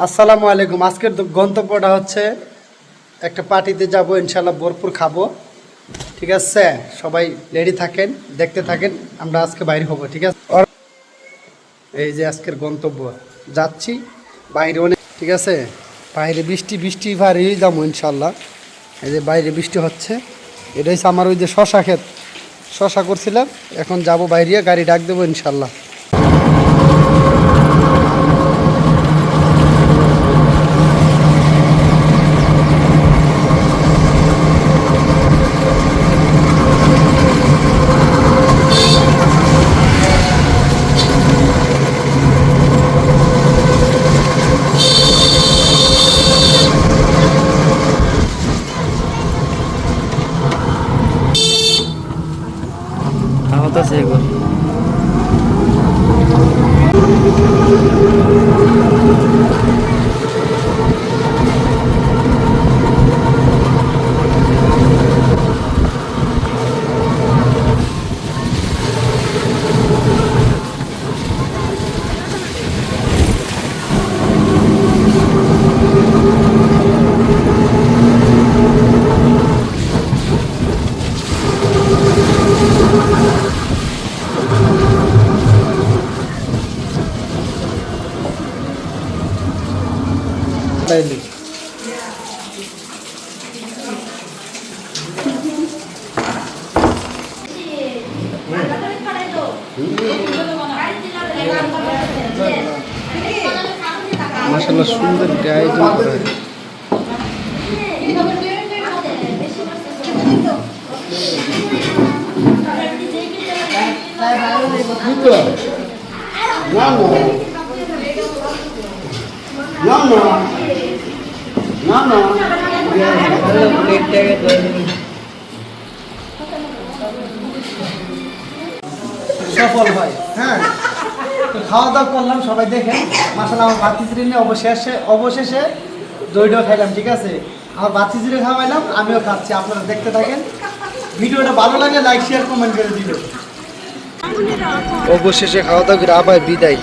আসসালামু আলাইকুম। আজকের গন্তব্যটা হচ্ছে একটা পার্টিতে যাব, ইনশাল্লাহ ভরপুর খাবো। ঠিক আছে, সবাই রেডি থাকেন, দেখতে থাকেন। আমরা আজকে বাইরে হব, ঠিক আছে। এই যে আজকের গন্তব্য, যাচ্ছি বাইরে অনেক, ঠিক আছে। বাইরে বৃষ্টি বৃষ্টি ভারী যাবো ইনশাল্লাহ। এই যে বাইরে বৃষ্টি হচ্ছে, এটা হচ্ছে আমার ওই যে শশা ক্ষেত, শশা করছিলাম। এখন যাব বাইরে, গাড়ি ডাক দেবো ইনশাল্লাহ। আহত আছে এগুলো। তাইলে মাশাআল্লাহ সুন্দর আয়োজন করা হয়। সফল হয়, হ্যাঁ। তো খাওয়া দাওয়া করলাম, সবাই দেখে মাশাআল্লাহ। আমার ভাতিজিরে নিয়ে অবশেষে দইটাও খাইলাম, ঠিক আছে। আমার ভাতিজিরে খাওয়াইলাম, আমিও খাচ্ছি। আপনারা দেখতে থাকেন। ভিডিওটা ভালো লাগে লাইক শেয়ার কমেন্ট করে দিবেন। অবশেষে খাওয়া দাওয়া করে আবার বিদায়।